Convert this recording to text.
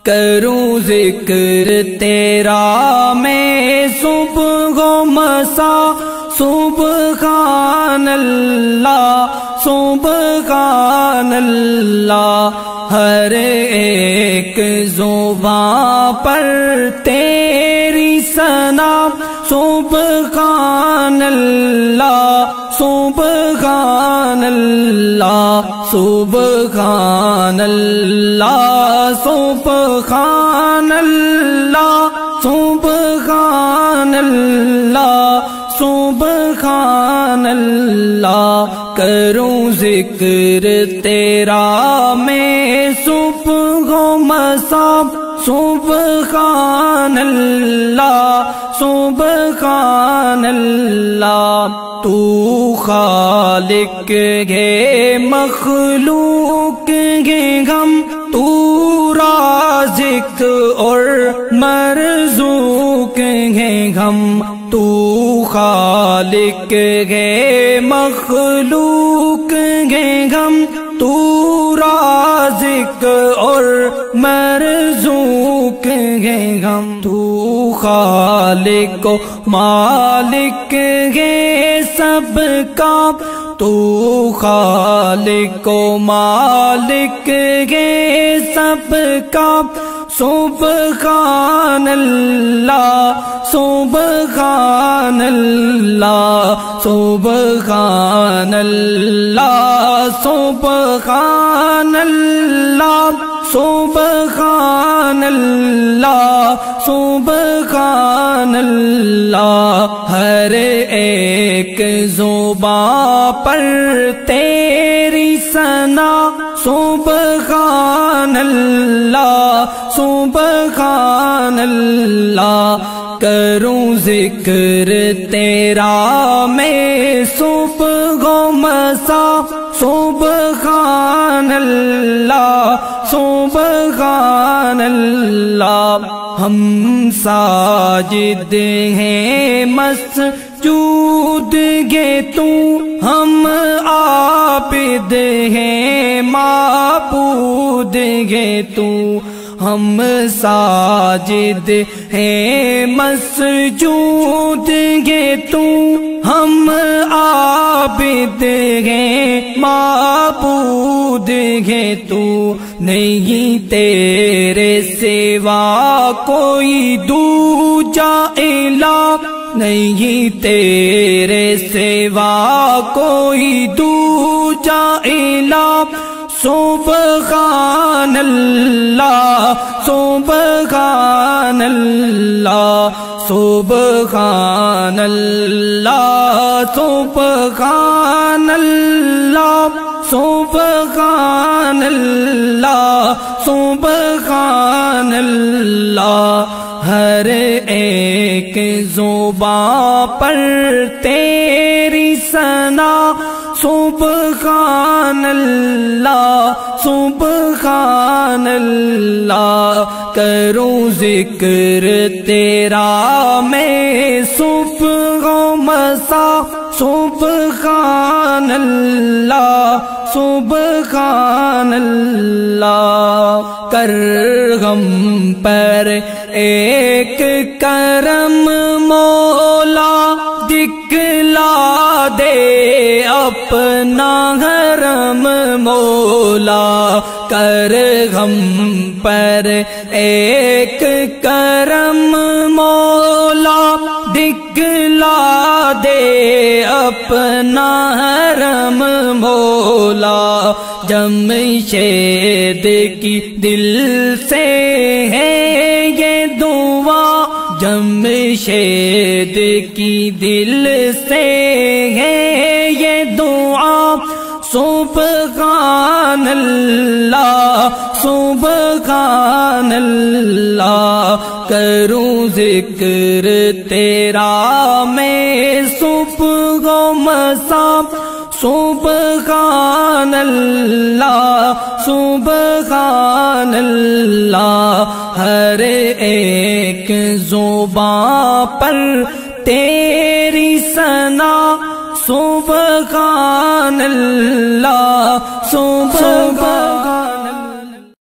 کروں ذکر تیرا میں صبح و مسا، سبحان اللہ سبحان اللہ، ہر ایک زبان پر تیری ثنا، سبحان اللہ سبحان اللہ سبحان اللہ سبحان اللہ سبحان اللہ سبحان اللہ، کروں ذکر تیرا میں صبح و مسا، سبحان اللہ سبحان اللہ، تو خالق ہے مخلوق ہے ہم، تو رازق اور مرزوق ہے ہم، تو خالق ہے مخلوق ہے ہم، تو رازق اور مرزوق ہے ہم، تو خالق و مالک ہے سب کا، تو خالق و مالک ہے سب کا، سبحان اللہ سبحان اللہ سبحان اللہ سبحان اللہ سبحان اللہ سبحان اللہ، ہر ایک زبان پر تیری ثنا، سبحان اللہ سبحان اللہ، کروں ذکر تیرا میں صبح و مسا، سبحان اللہ سبحان اللہ، ہم ساجد ہیں مسجود گے تو، ہم عابد ہیں معبود گے تو، ہم ساجد ہیں مسجود گے تو، ہم عابد ہیں معبود گے تو، نہیں تیرے سوا کوئی دوجا الہ، نہیں تیرے سوا کوئی دوجا الہ، سبحان اللہ سبحان اللہ سبحان اللہ سبحان اللہ سبحان اللہ سبحان اللہ، ہر ایک زبان پر تیری ثنا، سبحان اللہ سبحان اللہ، کروں ذکر تیرا میں صبح و مسا، سبحان اللہ سبحان اللہ، کر ہم پر ایک کرم مولا، دکھلا دے اپنا حرم مولا، کر ہم پر ایک کرم مولا، دکھلا دے اپنا حرم مولا، جمشید کی دل سے ہے یہ دعا، جمشید کی دل سے ہے یہ دعا، سبحان اللہ سبحان اللہ، کروں ذکر تیرا میں صبح و مسا، سبحان اللہ سبحان اللہ، ہر ایک زبان پر تیری ثنا، سبحان اللہ سبحان